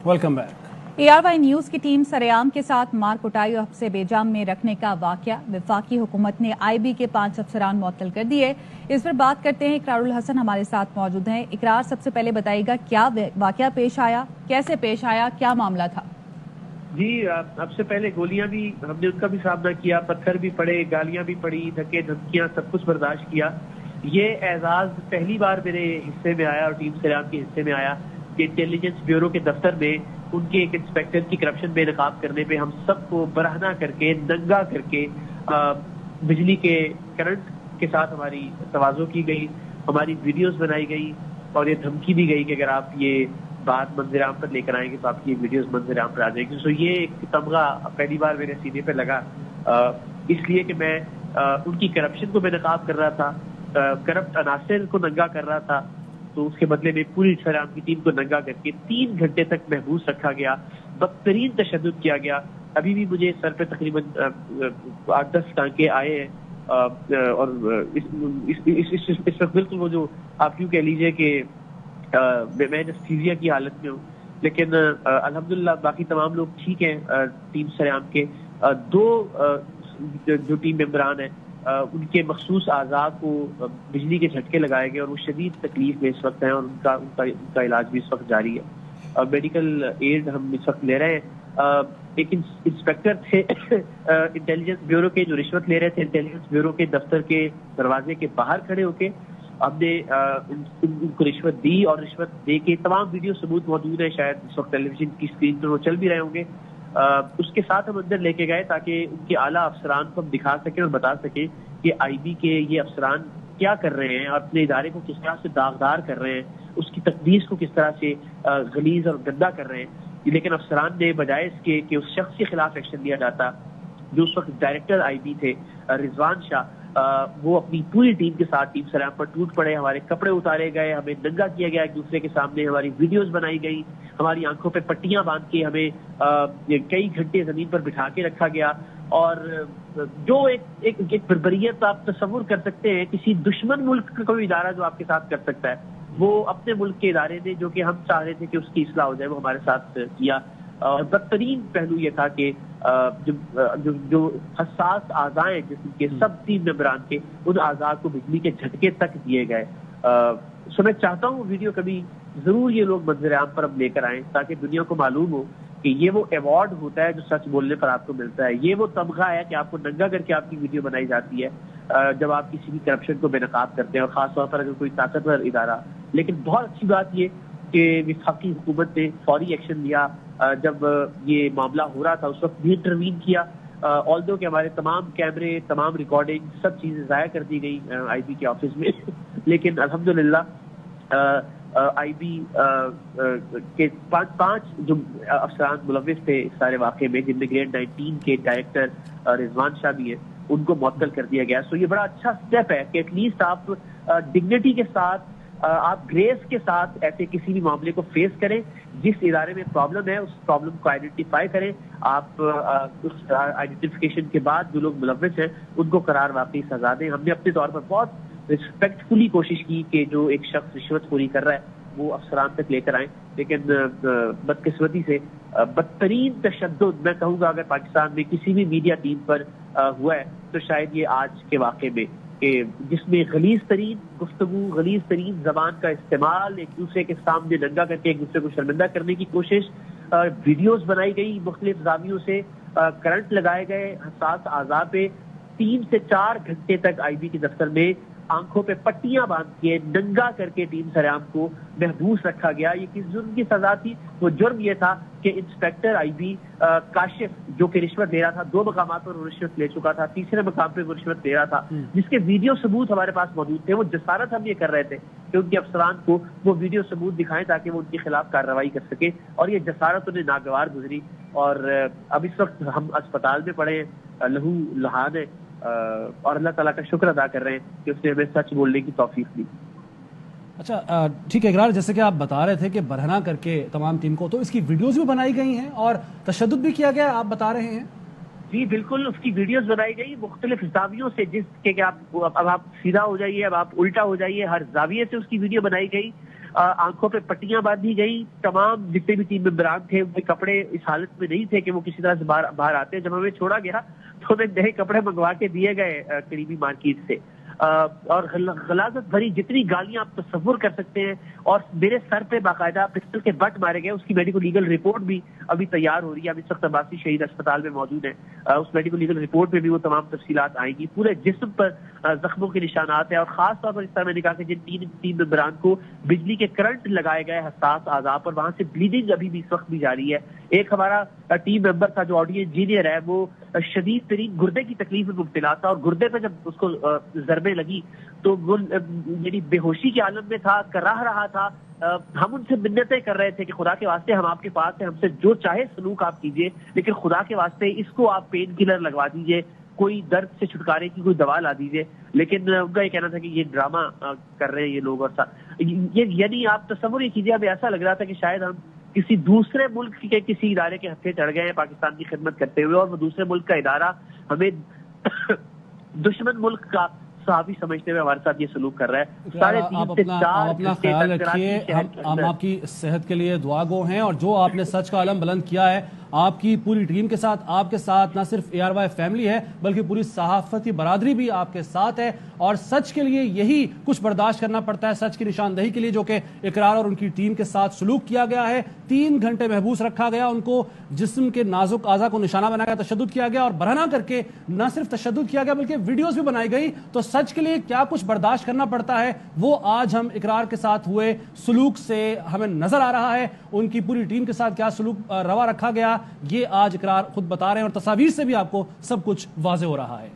Welcome back. ARY news की team सरेआम के साथ मार कुटाई और हब्से बेजाम में रखने का वाकया। वफाकी हुकूमत ने IB के 5 अफसरान मुअत्तल कर दिए। इस पर बात करते हैं, इकरारुल हसन हमारे साथ मौजूद हैं। इकरार, सबसे पहले बताइएगा क्या वाकया पेश आया, कैसे पेश आया, क्या मामला था? जी, सबसे पहले गोलियां भी हमने उनका भी सामना किया, पत्थर भी पड़े, गालियां भी पड़ी, धक्के धमकियां सब कुछ बर्दाश्त किया। ये एजाज पहली बार मेरे हिस्से में आया और टीम सरेआम के हिस्से में आया कि इंटेलिजेंस ब्यूरो के दफ्तर में उनके एक इंस्पेक्टर की करप्शन बेनकाब करने पे हम सबको बरहना करके, नंगा करके बिजली के करंट के साथ हमारी तवाज़ो की गई, हमारी वीडियोस बनाई गई और ये धमकी दी गई कि अगर आप ये बात मंजर-ए-आम पर लेकर आएंगे तो आपकी वीडियोस मंजर-ए-आम पर आ जाएगी। सो ये एक तमगा पहली बार मेरे सीने पे लगा, इसलिए कि मैं उनकी करप्शन को बेनकाब कर रहा था, करप्ट अनासिर को नंगा कर रहा था। तो उसके बदले में पूरी सरेआम की टीम को नंगा करके 3 घंटे तक महबूस रखा गया, बदतरीन तशद्दुद किया गया। अभी भी मुझे सर पे तकरीबन 8-10 टांके आए हैं और इस वक्त बिल्कुल वो जो आप यूँ कह लीजिए कि मैं एनेस्थीसिया की हालत में हूँ, लेकिन अल्हम्दुलिल्लाह बाकी तमाम लोग ठीक हैं। टीम सरेआम के 2 जो टीम मेंबरान हैं उनके मखसूस आज़ा को बिजली के झटके लगाए गए और वो शदीद तकलीफ में इस वक्त हैं और उनका इलाज भी इस वक्त जारी है। मेडिकल एड हम इस वक्त ले रहे हैं। एक इंस्पेक्टर थे इंटेलिजेंस ब्यूरो के, जो रिश्वत ले रहे थे इंटेलिजेंस ब्यूरो के दफ्तर के दरवाजे के बाहर खड़े होके। हमने उनको रिश्वत दी और रिश्वत दे के तमाम वीडियो सबूत मौजूद है, शायद इस वक्त टेलीविजन की स्क्रीन पर वो चल भी रहे होंगे। उसके साथ हम अंदर लेके गए ताकि उनके आला अफसरान को हम दिखा सकें और बता सकें कि IB के ये अफसरान क्या कर रहे हैं, अपने इदारे को किस तरह से दागदार कर रहे हैं, उसकी तकदीस को किस तरह से गलीज और गंदा कर रहे हैं। लेकिन अफसरान ने बजाय इसके कि उस शख्स के खिलाफ एक्शन लिया जाता जो उस वक्त डायरेक्टर IB थे रिजवान शाह, वो अपनी पूरी टीम के साथ टीम सरेआम पर टूट पड़े। हमारे कपड़े उतारे गए, हमें नंगा किया गया एक दूसरे के सामने, हमारी वीडियोस बनाई गई, हमारी आंखों पे पट्टियां बांध के हमें कई घंटे जमीन पर बिठा के रखा गया। और जो एक बर्बरियत आप तस्वुर कर सकते हैं किसी दुश्मन मुल्क का कोई इदारा जो आपके साथ कर सकता है, वो अपने मुल्क के इदारे ने, जो कि हम चाह रहे थे कि उसकी इस्लाह हो जाए, वो हमारे साथ किया। और बदतरीन पहलू ये था कि जो हसास आज़ाएं जिसके सब 3 मेंबरान के, उन आज़ा को बिजली के झटके तक दिए गए। सो मैं चाहता हूँ वीडियो कभी जरूर ये लोग मंजर-ए-आम पर अब लेकर आएं ताकि दुनिया को मालूम हो कि ये वो अवार्ड होता है जो सच बोलने पर आपको मिलता है। ये वो तमगा है कि आपको नंगा करके आपकी वीडियो बनाई जाती है जब आप किसी भी करप्शन को बेनकाब करते हैं, और खासतौर पर अगर कोई ताकतवर इदारा। लेकिन बहुत अच्छी बात ये कि वफाकी हुकूमत ने फौरी एक्शन लिया। जब ये मामला हो रहा था उस वक्त भी इंटरवीन किया, ऑल्दो के हमारे तमाम कैमरे, तमाम रिकॉर्डिंग, सब चीजें ज़ाया कर दी गई IB के ऑफिस में। लेकिन अल्हम्दुलिल्लाह IB के 5 जो अफसरान मुलव्विस थे इस सारे वाक़े में, जिनमें ग्रेड 19 के डायरेक्टर रिजवान शाह भी है, उनको मुअत्तल कर दिया गया। सो ये बड़ा अच्छा स्टेप है कि एटलीस्ट आप डिग्निटी के साथ, आप ग्रेस के साथ ऐसे किसी भी मामले को फेस करें। जिस इदारे में प्रॉब्लम है उस प्रॉब्लम को आइडेंटिफाई करें। आप उस आइडेंटिफिकेशन के बाद जो लोग मुलव्विस हैं उनको करार वाकई सजा दें। हमने अपने तौर पर बहुत रिस्पेक्टफुली कोशिश की कि जो एक शख्स रिश्वतखोरी कर रहा है वो अफसरान तक लेकर आए, लेकिन बदकिस्मती से बदतरीन तशद्दुद मैं कहूँगा अगर पाकिस्तान में किसी भी मीडिया टीम पर हुआ है तो शायद ये आज के वाक़े में, जिसमें गलीज तरीन गुफ्तगू, गलीज तरीन जबान का इस्तेमाल, एक दूसरे के सामने नंगा करके एक दूसरे को शर्मिंदा करने की कोशिश, वीडियोस बनाई गई मुख्तलिफ जावियों से, करंट लगाए गए हसास आज़ा पे, 3 से 4 घंटे तक IB के दफ्तर में आंखों पे पट्टियां बांध के नंगा करके टीम सरेआम को महबूस रखा गया। ये किस जुर्म की सजा थी? वो जुर्म ये था कि इंस्पेक्टर IB काशिफ, जो कि रिश्वत दे रहा था, 2 मकामात पर वो रिश्वत ले चुका था, तीसरे मकाम पे वो रिश्वत दे रहा था, जिसके वीडियो सबूत हमारे पास मौजूद थे। वो जसारत हम ये कर रहे थे कि उनके अफसरान को वो वीडियो सबूत दिखाएं ताकि वो उनके खिलाफ कार्रवाई कर सके, और ये जसारत उन्हें नागवार गुजरी। और अब इस वक्त हम अस्पताल में पड़े हैं, लहू लहान है, और अल्लाह ताला का शुक्र अदा कर रहे हैं कि उसने हमें सच बोलने की तौफीक दी। अच्छा, ठीक है इकरार, जैसे कि आप बता रहे थे कि बरहना करके तमाम टीम को, तो इसकी वीडियोस भी बनाई गई हैं और तशद्दुद भी किया गया, आप बता रहे हैं? जी बिल्कुल, उसकी वीडियोस बनाई गई मुख्तलिफ जावियों से, जिसके कि आप अब आप सीधा हो जाइए, अब आप उल्टा हो जाइए, हर जाविये से उसकी वीडियो बनाई गई। آنکھوں پہ پٹیاں باندھی گئی. تمام جتنے بھی ٹیم ممبران تھے وہ کپڑے اس حالت میں نہیں تھے کہ وہ کسی طرح سے باہر آتے. جب ہمیں چھوڑا گیا تو ہمیں نئے کپڑے منگوا کے دیے گئے قریبی مارکیٹ سے. اور غلاظت بھری جتنی گالیاں آپ تصور کر سکتے ہیں, اور میرے سر پہ باقاعدہ پسٹل کے بٹ مارے گئے. اس کی میڈیکل لیگل رپورٹ بھی ابھی تیار ہو رہی ہے. اب اس وقت عباسی شہید اسپتال میں موجود ہیں. اس میڈیکل لیگل رپورٹ میں بھی وہ تمام تفصیلات آئیں گی. پورے جسم پر زخموں کے نشانات ہیں, اور خاص طور پر اس طرح میں نے کہا کہ جن ٹیم ممبران کو بجلی کے کرنٹ لگائے گئے حساس اعضاء پر, وہاں سے بلیڈنگ ابھی بھی اس وقت بھی جاری ہے. ایک ہمارا ٹیم ممبر تھا جو آڈیو انجینئر ہے, وہ شدید ترین گردے کی تکلیف میں مبتلا تھا, اور گردے پہ جب اس کو ضربیں لگی تو وہ یعنی بے ہوشی کے عالم میں تھا, کراہ رہا تھا. ہم ان سے منتیں کر رہے تھے کہ خدا کے واسطے ہم آپ کے پاس ہیں, ہم سے جو چاہے سلوک آپ کیجئے, لیکن خدا کے واسطے اس کو آپ پین کلر لگوا دیجئے, کوئی درد سے چھٹکارے کی کوئی دوا لا دیجئے. لیکن ان کا یہ کہنا تھا کہ یہ ڈرامہ کر رہے ہیں یہ لوگ. اور یعنی آپ تصور یہ کیجئے, ہمیں ایسا لگ رہا تھا کہ شاید ہم کسی دوسرے ملک کے کسی ادارے کے ہتھے چڑھ گئے ہیں پاکستان کی خدمت کرتے ہوئے, اور وہ دوسرے ملک کا ادارہ ہمیں دشمن ملک کا صحافی سمجھتے ہوئے ہمارے ساتھ یہ سلوک کر رہا ہے. ساڑھے تین سے چار اپنا خیال رکھیے, ہم آپ کی صحت کے لیے دعا گو ہیں. اور جو آپ نے سچ کا علم بلند کیا ہے, آپ کی پوری ٹیم کے ساتھ, آپ کے ساتھ نہ صرف ARY فیملی ہے بلکہ پوری صحافتی برادری بھی آپ کے ساتھ ہے. اور سچ کے لیے یہی کچھ برداشت کرنا پڑتا ہے, سچ کی نشاندہی کے لیے, جو کہ اقرار اور ان کی ٹیم کے ساتھ سلوک کیا گیا ہے. 3 گھنٹے محبوس رکھا گیا, ان کو جسم کے نازک اعضاء کو نشانہ بنایا گیا, تشدد کیا گیا, اور برہنہ کر کے نہ صرف تشدد کیا گیا بلکہ ویڈیوز بھی بنائی گئی. تو سچ کے لیے کیا کچھ برداشت کرنا پڑتا ہے وہ آج ہم اقرار کے ساتھ ہوئے سلوک سے ہمیں نظر آ رہا ہے. ان کی پوری ٹیم کے ساتھ کیا سلوک روا رکھا گیا, یہ آج اقرار خود بتا رہے ہیں, اور تصاویر سے بھی آپ کو سب کچھ واضح ہو رہا ہے.